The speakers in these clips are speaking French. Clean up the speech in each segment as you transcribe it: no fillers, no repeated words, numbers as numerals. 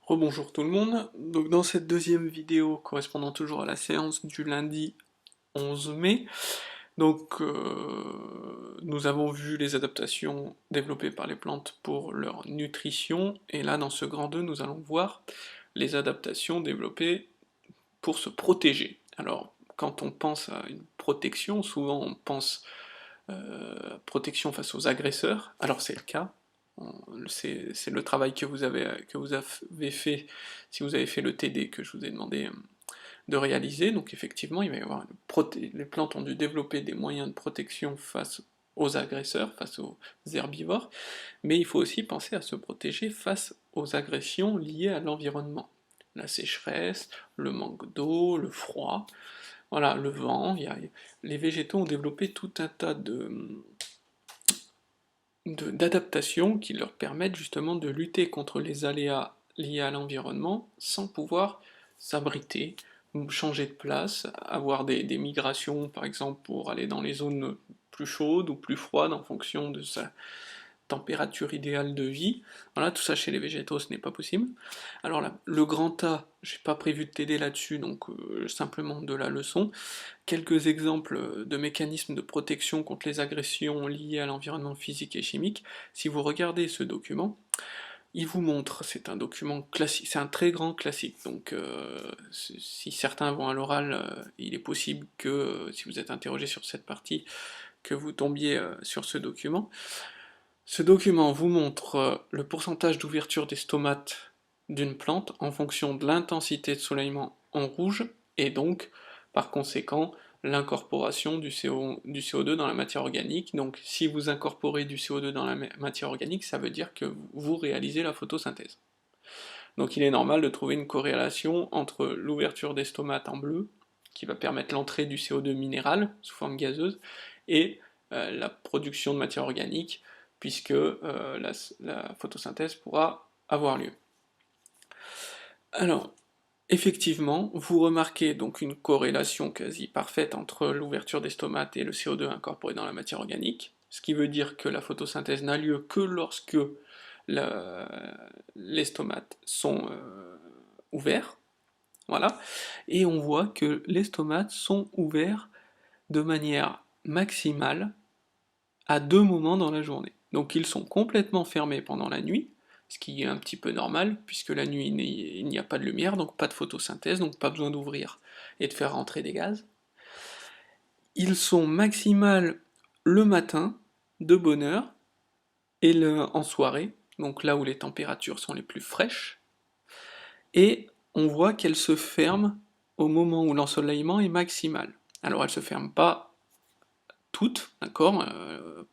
Rebonjour tout le monde, donc dans cette deuxième vidéo correspondant toujours à la séance du lundi 11 mai, nous avons vu les adaptations développées par les plantes pour leur nutrition, et là dans ce grand 2 nous allons voir les adaptations développées pour se protéger. Alors quand on pense à une protection, souvent on pense protection face aux agresseurs, alors c'est le cas, c'est le travail que vous avez fait si vous avez fait le TD que je vous ai demandé de réaliser, donc effectivement il va y avoir les plantes ont dû développer des moyens de protection face aux agresseurs, face aux herbivores, mais il faut aussi penser à se protéger face aux agressions liées à l'environnement. La sécheresse, le manque d'eau, le froid, voilà, le vent, les végétaux ont développé tout un tas d'adaptations qui leur permettent justement de lutter contre les aléas liés à l'environnement sans pouvoir s'abriter, changer de place, avoir des migrations par exemple pour aller dans les zones plus chaudes ou plus froides en fonction de sa température idéale de vie. Voilà, tout ça chez les végétaux ce n'est pas possible. Alors là, le grand A, j'ai pas prévu de t'aider là-dessus, donc simplement de la leçon. Quelques exemples de mécanismes de protection contre les agressions liées à l'environnement physique et chimique. Si vous regardez ce document, il vous montre, c'est un document classique, c'est un très grand classique, donc si certains vont à l'oral, il est possible que, si vous êtes interrogé sur cette partie, que vous tombiez sur ce document. Ce document vous montre le pourcentage d'ouverture des stomates d'une plante en fonction de l'intensité de soleillement en rouge, et donc, par conséquent, l'incorporation du CO2 dans la matière organique. Donc si vous incorporez du CO2 dans la matière organique, ça veut dire que vous réalisez la photosynthèse. Donc il est normal de trouver une corrélation entre l'ouverture des stomates en bleu, qui va permettre l'entrée du CO2 minéral sous forme gazeuse, et la production de matière organique, puisque la photosynthèse pourra avoir lieu. Alors, effectivement, vous remarquez donc une corrélation quasi parfaite entre l'ouverture des stomates et le CO2 incorporé dans la matière organique, ce qui veut dire que la photosynthèse n'a lieu que lorsque les stomates sont ouverts, voilà, et on voit que les stomates sont ouverts de manière maximale à deux moments dans la journée. Donc ils sont complètement fermés pendant la nuit, ce qui est un petit peu normal, puisque la nuit il n'y a pas de lumière, donc pas de photosynthèse, donc pas besoin d'ouvrir et de faire rentrer des gaz. Ils sont maximales le matin, de bonne heure, et en soirée, donc là où les températures sont les plus fraîches, et on voit qu'elles se ferment au moment où l'ensoleillement est maximal. Alors elles ne se ferment pas toutes, d'accord,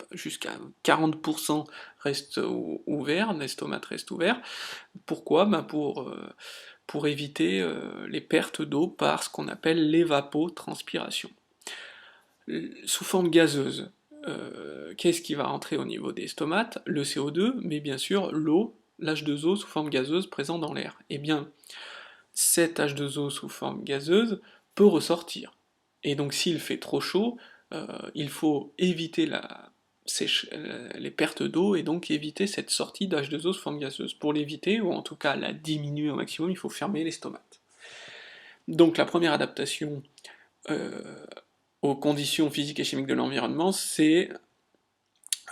jusqu'à 40% restent ouverts, les stomates restent ouverts. Pourquoi? Pour éviter les pertes d'eau par ce qu'on appelle l'évapotranspiration. Sous forme gazeuse, qu'est-ce qui va rentrer au niveau des stomates? Le CO2, mais bien sûr l'eau, l'H2O sous forme gazeuse présent dans l'air. Eh bien, cet H2O sous forme gazeuse peut ressortir. Et donc s'il fait trop chaud, il faut éviter les pertes d'eau et donc éviter cette sortie d'H2O sous forme gazeuse. Pour l'éviter, ou en tout cas la diminuer au maximum, il faut fermer les stomates. Donc la première adaptation aux conditions physiques et chimiques de l'environnement, c'est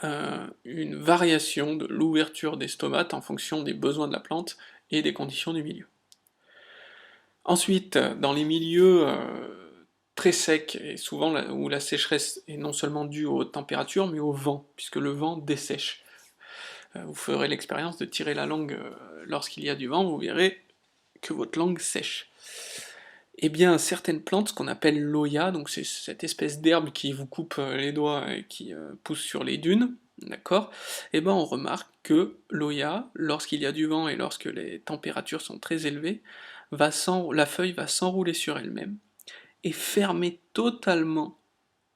une variation de l'ouverture des stomates en fonction des besoins de la plante et des conditions du milieu. Ensuite, dans les milieux très secs, et souvent où la sécheresse est non seulement due aux températures, mais au vent, puisque le vent dessèche. Vous ferez l'expérience de tirer la langue lorsqu'il y a du vent, vous verrez que votre langue sèche. Eh bien, certaines plantes, ce qu'on appelle l'oya, donc c'est cette espèce d'herbe qui vous coupe les doigts et qui pousse sur les dunes, d'accord? Eh ben, on remarque que l'oya, lorsqu'il y a du vent et lorsque les températures sont très élevées, la feuille va s'enrouler sur elle-même et fermer totalement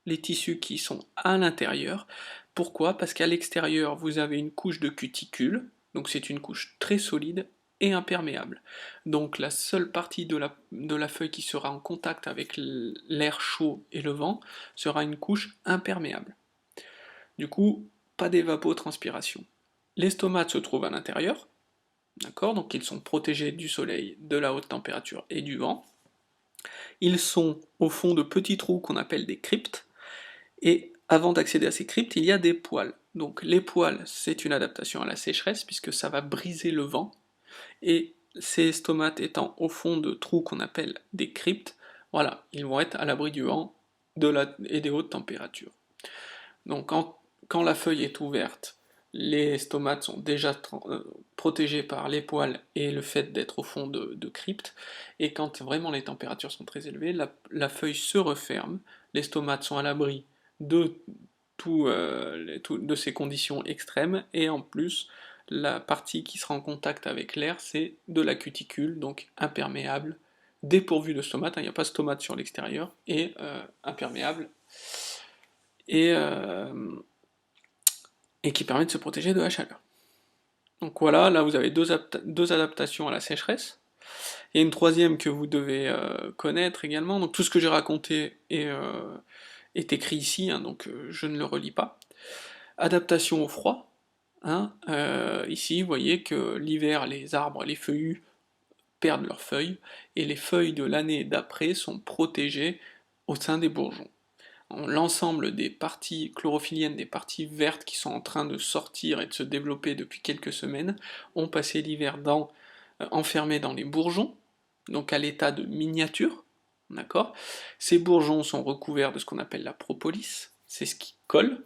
les tissus qui sont à l'intérieur. Pourquoi? Parce qu'à l'extérieur, vous avez une couche de cuticule, donc c'est une couche très solide et imperméable. Donc la seule partie de la feuille qui sera en contact avec l'air chaud et le vent sera une couche imperméable. Du coup, pas d'évapotranspiration. Les stomates se trouvent à l'intérieur, d'accord? Donc ils sont protégés du soleil, de la haute température et du vent. Ils sont au fond de petits trous qu'on appelle des cryptes, et avant d'accéder à ces cryptes, il y a des poils. Donc les poils, c'est une adaptation à la sécheresse, puisque ça va briser le vent, et ces stomates étant au fond de trous qu'on appelle des cryptes, voilà, ils vont être à l'abri du vent et des hautes températures. Donc quand la feuille est ouverte, les stomates sont déjà protégés par les poils et le fait d'être au fond de cryptes, et quand vraiment les températures sont très élevées, la feuille se referme, les stomates sont à l'abri de de ces conditions extrêmes, et en plus, la partie qui sera en contact avec l'air, c'est de la cuticule, donc imperméable, dépourvue de stomates, hein, il n'y a pas de stomates sur l'extérieur, et imperméable, et, euh, et qui permet de se protéger de la chaleur. Donc voilà, là vous avez deux adaptations à la sécheresse. Il y a une troisième que vous devez connaître également, donc tout ce que j'ai raconté est écrit ici, hein, donc je ne le relis pas. Adaptation au froid, hein, ici vous voyez que l'hiver les arbres, les feuillus perdent leurs feuilles, et les feuilles de l'année d'après sont protégées au sein des bourgeons. L'ensemble des parties chlorophylliennes, des parties vertes qui sont en train de sortir et de se développer depuis quelques semaines, ont passé l'hiver enfermés dans les bourgeons, donc à l'état de miniature, d'accord? Ces bourgeons sont recouverts de ce qu'on appelle la propolis, c'est ce qui colle,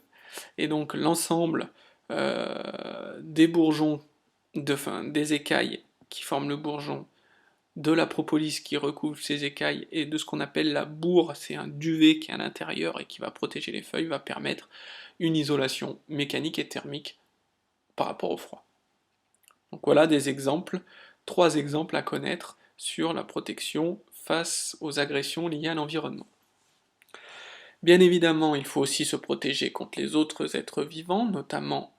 et donc l'ensemble des bourgeons, des écailles qui forment le bourgeon, de la propolis qui recouvre ces écailles et de ce qu'on appelle la bourre, c'est un duvet qui est à l'intérieur et qui va protéger les feuilles, va permettre une isolation mécanique et thermique par rapport au froid. Donc voilà des exemples, 3 exemples à connaître sur la protection face aux agressions liées à l'environnement. Bien évidemment, il faut aussi se protéger contre les autres êtres vivants, notamment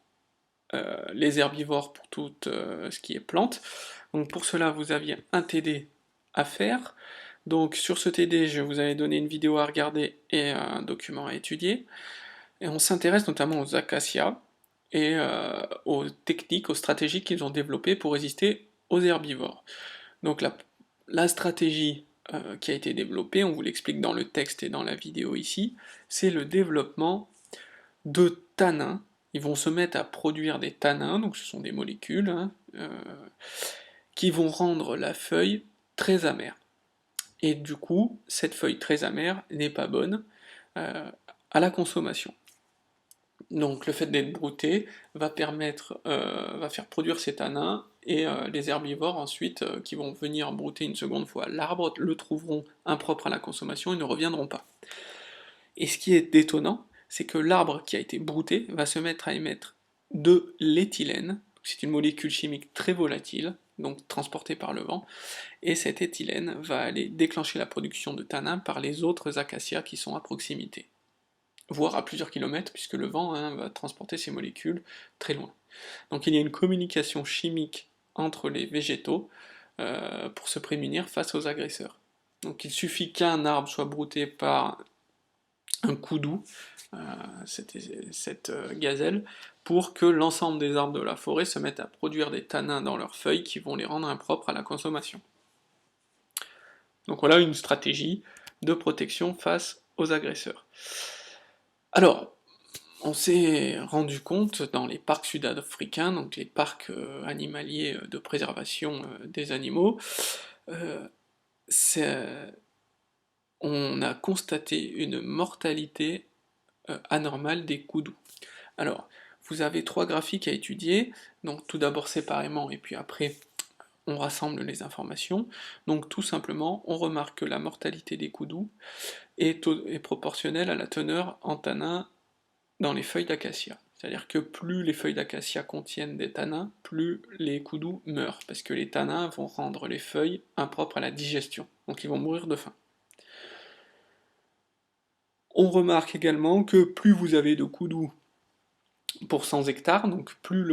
les herbivores pour tout ce qui est plantes. Donc pour cela, vous aviez un TD à faire. Donc sur ce TD, je vous avais donné une vidéo à regarder et un document à étudier. Et on s'intéresse notamment aux acacias et aux techniques, aux stratégies qu'ils ont développées pour résister aux herbivores. Donc la stratégie qui a été développée, on vous l'explique dans le texte et dans la vidéo ici, c'est le développement de tanins. Ils vont se mettre à produire des tanins, donc ce sont des molécules, hein, qui vont rendre la feuille très amère. Et du coup, cette feuille très amère n'est pas bonne à la consommation. Donc le fait d'être brouté va va faire produire ces tanins, et les herbivores ensuite qui vont venir brouter une seconde fois l'arbre le trouveront impropre à la consommation et ne reviendront pas. Et ce qui est détonnant, c'est que l'arbre qui a été brouté va se mettre à émettre de l'éthylène, c'est une molécule chimique très volatile, donc transportée par le vent, et cette éthylène va aller déclencher la production de tanins par les autres acacias qui sont à proximité, voire à plusieurs kilomètres, puisque le vent va transporter ces molécules très loin. Donc il y a une communication chimique entre les végétaux pour se prémunir face aux agresseurs. Donc il suffit qu'un arbre soit brouté par un coudou, cette gazelle, pour que l'ensemble des arbres de la forêt se mettent à produire des tanins dans leurs feuilles qui vont les rendre impropres à la consommation. Donc voilà une stratégie de protection face aux agresseurs. Alors, on s'est rendu compte dans les parcs sud-africains, donc les parcs animaliers de préservation des animaux, on a constaté une mortalité anormale des koudous. Alors, vous avez 3 graphiques à étudier, donc tout d'abord séparément, et puis après on rassemble les informations. Donc tout simplement, on remarque que la mortalité des koudous est proportionnelle à la teneur en tanins dans les feuilles d'acacia. C'est-à-dire que plus les feuilles d'acacia contiennent des tanins, plus les koudous meurent, parce que les tanins vont rendre les feuilles impropres à la digestion, donc ils vont mourir de faim. On remarque également que plus vous avez de koudous pour 100 hectares, donc plus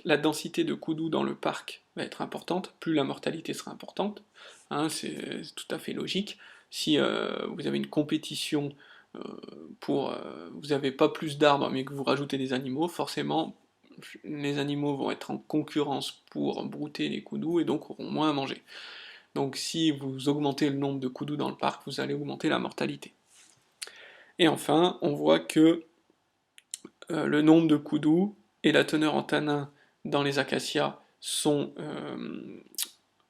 la densité de koudous dans le parc va être importante, plus la mortalité sera importante. Hein, c'est tout à fait logique. Si vous avez une compétition vous n'avez pas plus d'arbres mais que vous rajoutez des animaux, forcément les animaux vont être en concurrence pour brouter les coudous et donc auront moins à manger. Donc si vous augmentez le nombre de coudous dans le parc, vous allez augmenter la mortalité. Et enfin, on voit que le nombre de coudous et la teneur en tanin dans les acacias sont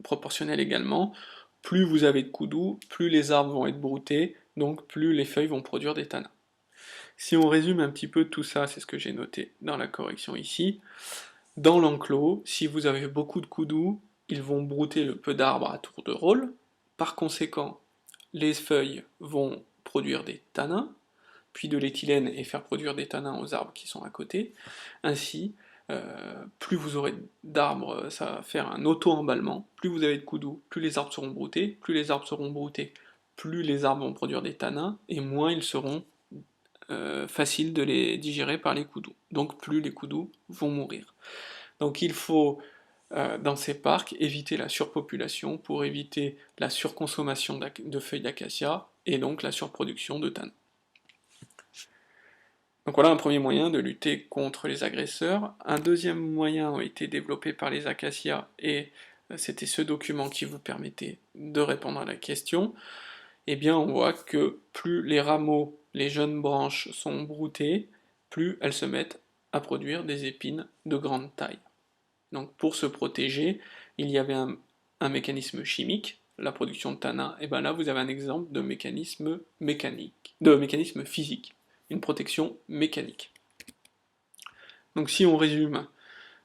proportionnels également. Plus vous avez de coudous, plus les arbres vont être broutés, donc plus les feuilles vont produire des tanins. Si on résume un petit peu tout ça, c'est ce que j'ai noté dans la correction ici. Dans l'enclos, si vous avez beaucoup de coudous, ils vont brouter le peu d'arbres à tour de rôle. Par conséquent, les feuilles vont produire des tanins, puis de l'éthylène et faire produire des tanins aux arbres qui sont à côté. Ainsi, plus vous aurez d'arbres, ça va faire un auto-emballement. Plus vous avez de coudous, plus les arbres seront broutés. Plus les arbres seront broutés, plus les arbres vont produire des tanins, et moins ils seront faciles de les digérer par les coudous. Donc plus les coudous vont mourir. Donc il faut, dans ces parcs, éviter la surpopulation pour éviter la surconsommation de feuilles d'acacia et donc la surproduction de tanins. Donc voilà un premier moyen de lutter contre les agresseurs. Un deuxième moyen a été développé par les acacias et c'était ce document qui vous permettait de répondre à la question. Eh bien on voit que plus les rameaux, les jeunes branches sont broutées, plus elles se mettent à produire des épines de grande taille. Donc pour se protéger, il y avait un mécanisme chimique, la production de tanins, et bien là vous avez un exemple de mécanisme mécanique, de mécanisme physique, une protection mécanique. Donc si on résume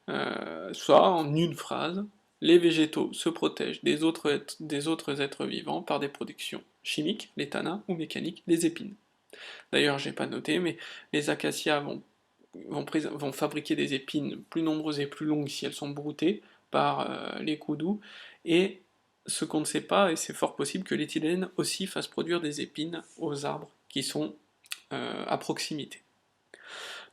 ça en une phrase, les végétaux se protègent des autres êtres vivants par des protections chimiques, les tanins, ou mécaniques, les épines. D'ailleurs, j'ai pas noté, mais les acacias vont fabriquer des épines plus nombreuses et plus longues si elles sont broutées par les coudous, et ce qu'on ne sait pas, et c'est fort possible que l'éthylène aussi fasse produire des épines aux arbres qui sont à proximité.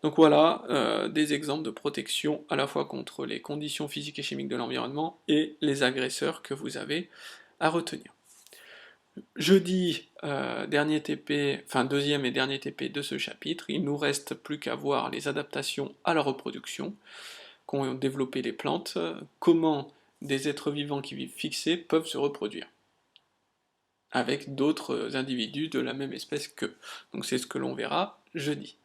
Donc voilà des exemples de protection à la fois contre les conditions physiques et chimiques de l'environnement et les agresseurs que vous avez à retenir. Jeudi, dernier TP, enfin deuxième et dernier TP de ce chapitre, il nous reste plus qu'à voir les adaptations à la reproduction qu'ont développé les plantes, comment des êtres vivants qui vivent fixés peuvent se reproduire avec d'autres individus de la même espèce qu'eux. Donc c'est ce que l'on verra jeudi.